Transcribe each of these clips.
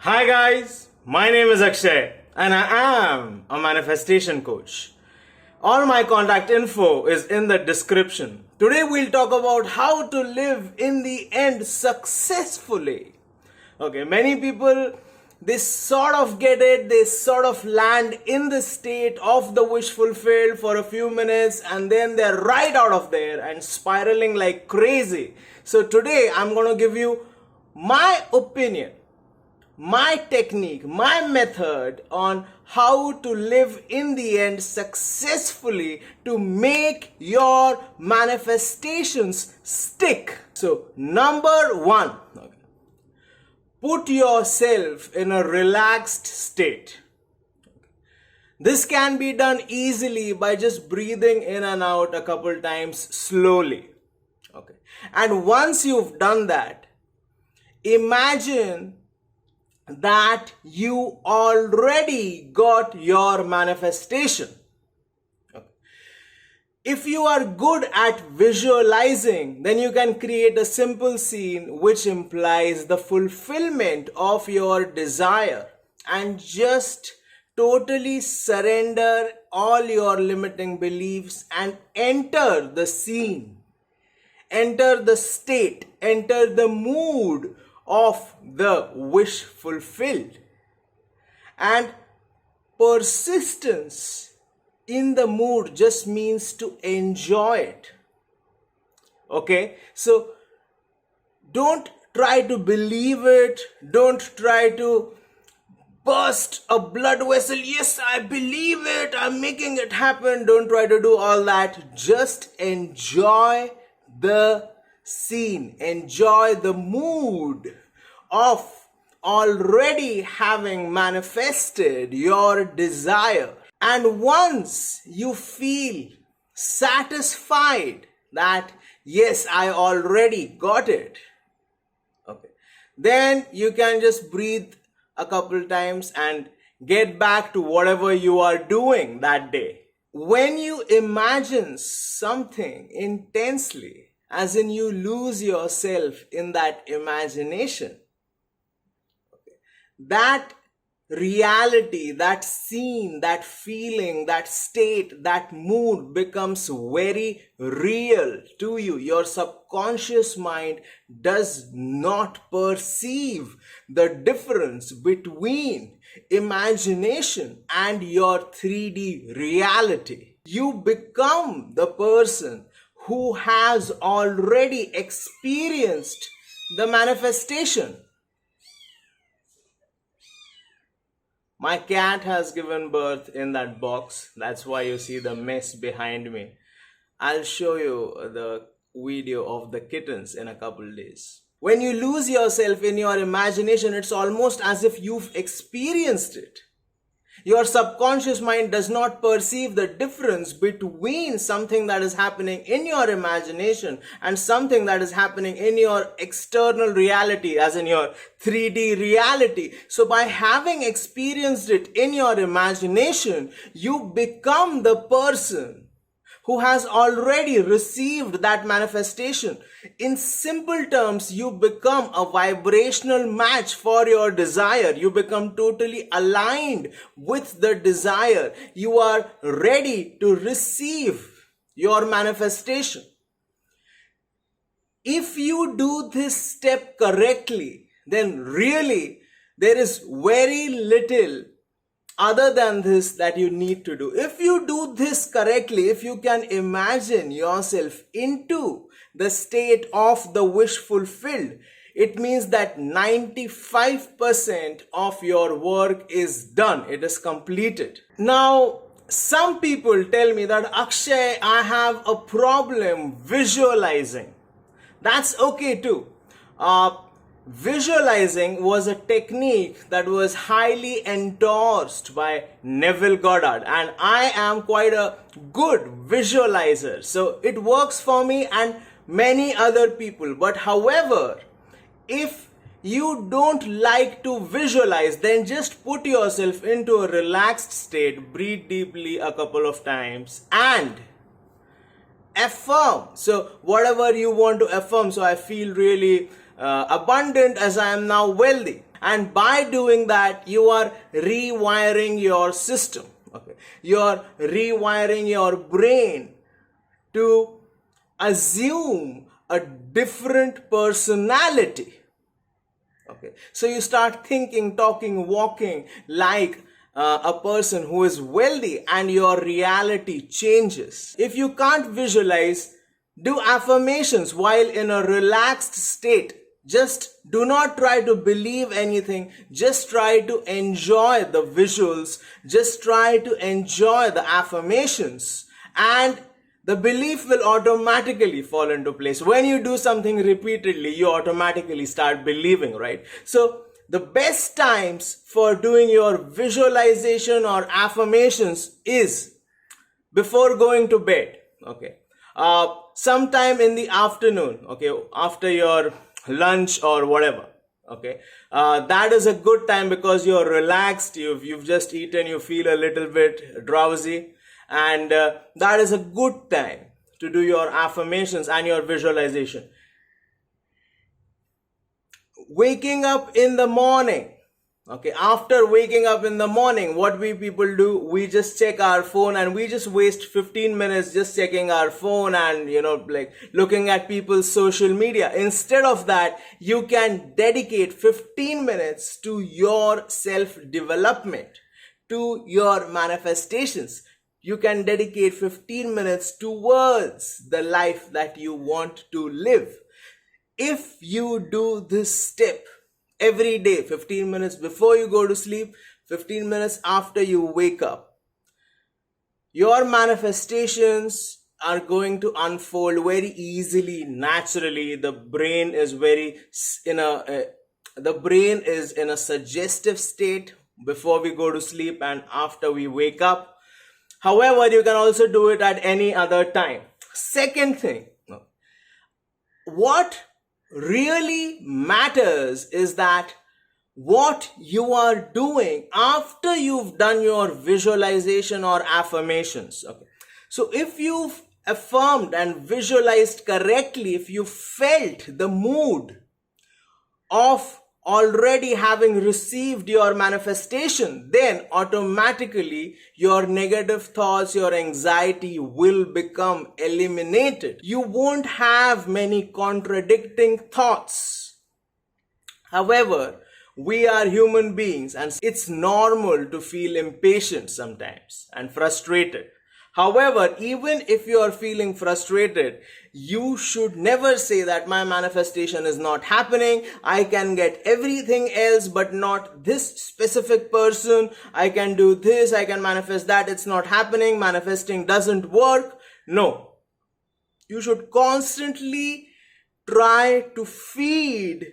Hi guys, my name is Akshay and I am a manifestation coach. All my contact info is in the description. Today we'll talk about how to live in the end successfully. Okay, many people they sort of get it, they sort of land in the state of the wish fulfilled for a few minutes and then they're right out of there and spiraling like crazy. So today I'm going to give you my opinion, my technique, my method on how to live in the end successfully to make your manifestations stick. So, number one, put yourself in a relaxed state. This can be done easily by just breathing in and out a couple times slowly. Okay. And once you've done that, imagine that you already got your manifestation. Okay. If you are good at visualizing, then you can create a simple scene which implies the fulfillment of your desire and just totally surrender all your limiting beliefs and enter the scene, enter the state, enter the mood of the wish fulfilled. And persistence in the mood just means to enjoy it. Okay, so don't try to believe it, don't try to burst a blood vessel. Yes, I believe it, I'm making it happen. Don't try to do all that. Just enjoy the scene, enjoy the mood of already having manifested your desire. And once you feel satisfied that yes, I already got it, okay, then you can just breathe a couple times and get back to whatever you are doing that day. When you imagine something intensely, as in you lose yourself in that imagination, okay, that reality, that scene, that feeling, that state, that mood becomes very real to you. Your subconscious mind does not perceive the difference between imagination and your 3D reality. You become the person who has already experienced the manifestation. My cat has given birth in that box. That's why you see the mess behind me. I'll show you the video of the kittens in a couple days. When you lose yourself in your imagination, it's almost as if you've experienced it. Your subconscious mind does not perceive the difference between something that is happening in your imagination and something that is happening in your external reality, as in your 3D reality. So by having experienced it in your imagination, you become the person who has already received that manifestation. In simple terms, you become a vibrational match for your desire. You become totally aligned with the desire. You are ready to receive your manifestation. If you do this step correctly, then really there is very little other than this that you need to do. If you do this correctly, if you can imagine yourself into the state of the wish fulfilled, it means that 95% of your work is done. It is completed. Now, some people tell me that Akshay, I have a problem visualizing. That's okay too. Visualizing was a technique that was highly endorsed by Neville Goddard, and I am quite a good visualizer, so it works for me and many other people. But however, if you don't like to visualize, then just put yourself into a relaxed state, breathe deeply a couple of times and affirm. So whatever you want to affirm, so I feel really abundant as I am now wealthy. And by doing that, you are rewiring your system. Okay, you are rewiring your brain to assume a different personality. Okay, so you start thinking, talking, walking like a person who is wealthy, and your reality changes. If you can't visualize, do affirmations while in a relaxed state. Just do not try to believe anything. Just try to enjoy the visuals. Just try to enjoy the affirmations. And the belief will automatically fall into place. When you do something repeatedly, you automatically start believing, right? So the best times for doing your visualization or affirmations is before going to bed. Okay, sometime in the afternoon. Okay, after your lunch or whatever. Okay, that is a good time because you're relaxed. You've just eaten. You feel a little bit drowsy, and that is a good time to do your affirmations and your visualization. Waking up in the morning. Okay, after waking up in the morning, what we people do, we just check our phone, and we just waste 15 minutes just checking our phone and, like looking at people's social media. Instead of that, you can dedicate 15 minutes to your self-development, to your manifestations. You can dedicate 15 minutes towards the life that you want to live. If you do this step every day, 15 minutes before you go to sleep, 15 minutes after you wake up, your manifestations are going to unfold very easily, naturally. The brain is in a suggestive state before we go to sleep and after we wake up. However, you can also do it at any other time. Second thing, what really matters is that what you are doing after you've done your visualization or affirmations. Okay, so if you've affirmed and visualized correctly, if you felt the mood of already having received your manifestation, then automatically your negative thoughts, your anxiety will become eliminated. You won't have many contradicting thoughts. However, we are human beings, and it's normal to feel impatient sometimes and frustrated. However, even if you are feeling frustrated, you should never say that my manifestation is not happening. I can get everything else, but not this specific person. I can do this, I can manifest that. It's not happening. Manifesting doesn't work. No. You should constantly try to feed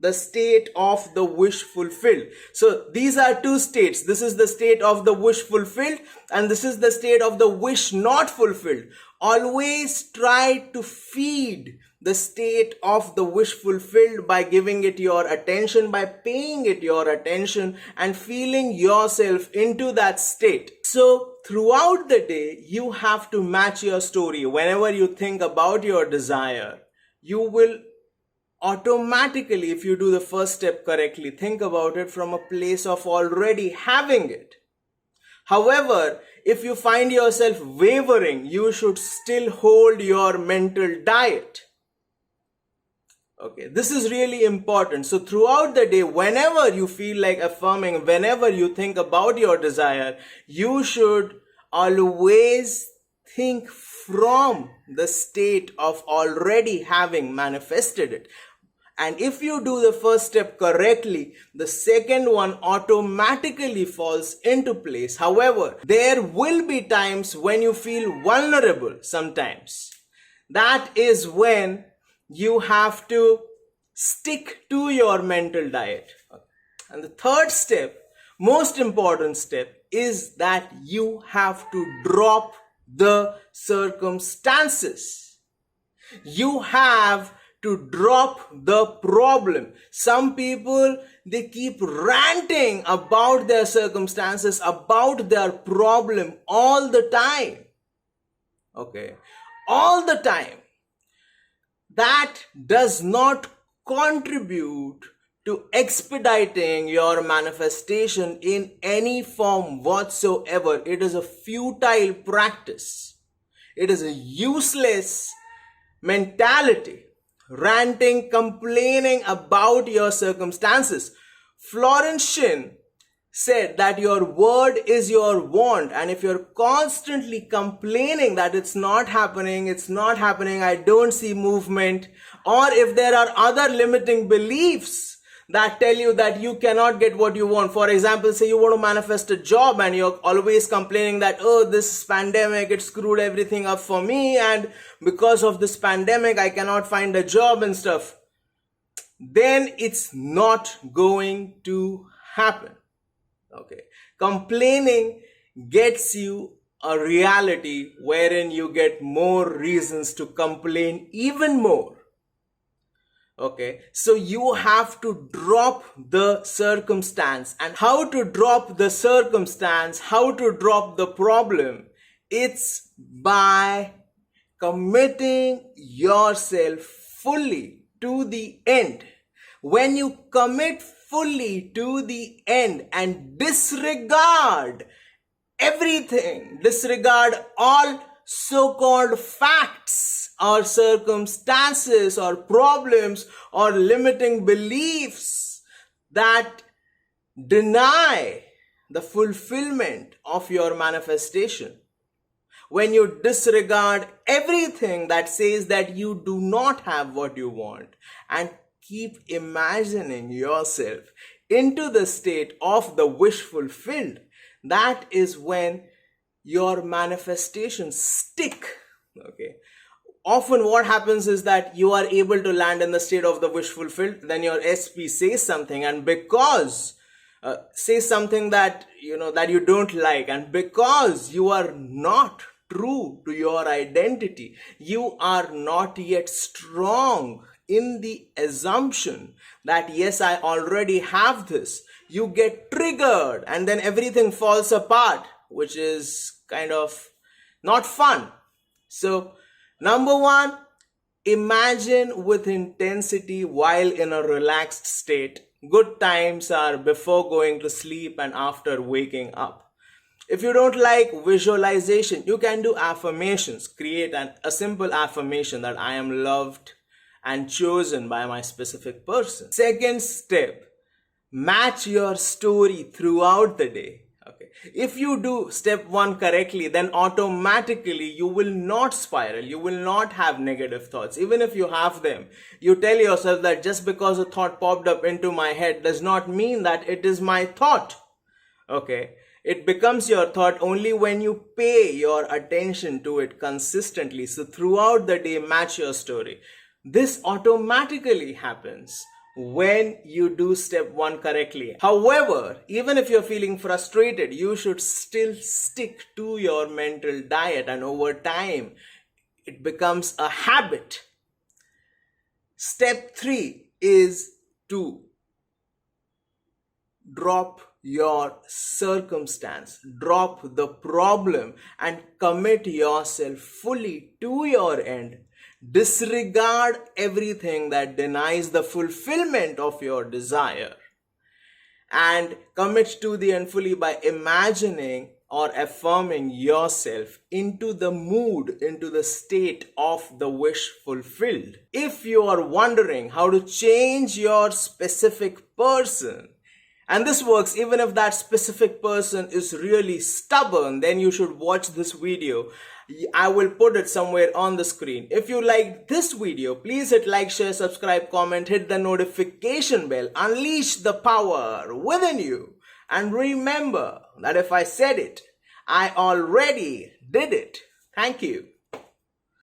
the state of the wish fulfilled. So these are two states. This is the state of the wish fulfilled, and this is the state of the wish not fulfilled. Always try to feed the state of the wish fulfilled by giving it your attention, by paying it your attention and feeling yourself into that state. So throughout the day, you have to match your story. Whenever you think about your desire, you will automatically, if you do the first step correctly, think about it from a place of already having it. However, if you find yourself wavering, you should still hold your mental diet. Okay, this is really important. So throughout the day, whenever you feel like affirming, whenever you think about your desire, you should always think from the state of already having manifested it. And if you do the first step correctly, the second one automatically falls into place. However, there will be times when you feel vulnerable sometimes. That is when you have to stick to your mental diet. And the third step, most important step, is that you have to drop the circumstances. You have to drop the problem. Some people, they keep ranting about their circumstances, about their problem all the time. Okay, all the time. That does not contribute to expediting your manifestation in any form whatsoever. It is a futile practice. It is a useless mentality. Ranting, complaining about your circumstances. Florence Shinn said that your word is your wand, and if you're constantly complaining that it's not happening, I don't see movement, or if there are other limiting beliefs that tell you that you cannot get what you want. For example, say you want to manifest a job and you're always complaining that, oh, this pandemic, it screwed everything up for me, and because of this pandemic I cannot find a job and stuff. Then it's not going to happen. Okay, complaining gets you a reality wherein you get more reasons to complain even more. Okay, so you have to drop the circumstance. And how to drop the circumstance, how to drop the problem? It's by committing yourself fully to the end. When you commit fully to the end and disregard everything, disregard all so-called facts or circumstances or problems or limiting beliefs that deny the fulfillment of your manifestation, when you disregard everything that says that you do not have what you want and keep imagining yourself into the state of the wish fulfilled, that is when your manifestations stick. Okay. Often what happens is that you are able to land in the state of the wish fulfilled, then your SP says something, and because says something that you don't like, and because you are not true to your identity, you are not yet strong in the assumption that yes, I already have this, you get triggered and then everything falls apart, which is kind of not fun. So number one, imagine with intensity while in a relaxed state. Good times are before going to sleep and after waking up. If you don't like visualization, you can do affirmations. Create a simple affirmation that I am loved and chosen by my specific person. Second step, match your story throughout the day. Okay. If you do step 1 correctly, then automatically you will not spiral. You will not have negative thoughts. Even if you have them, you tell yourself that just because a thought popped up into my head does not mean that it is my thought. Okay. It becomes your thought only when you pay your attention to it consistently. So throughout the day, match your story. This automatically happens when you do step 1 correctly. However, even if you're feeling frustrated, you should still stick to your mental diet, and over time, it becomes a habit. Step 3 is to drop your circumstance, drop the problem, and commit yourself fully to your end. Disregard everything that denies the fulfillment of your desire, and commit to the end fully by imagining or affirming yourself into the mood, into the state of the wish fulfilled. If you are wondering how to change your specific person, and this works even if that specific person is really stubborn, then you should watch this video. I will put it somewhere on the screen. If you liked this video, please hit like, share, subscribe, comment, hit the notification bell, unleash the power within you. And remember that if I said it, I already did it. Thank you.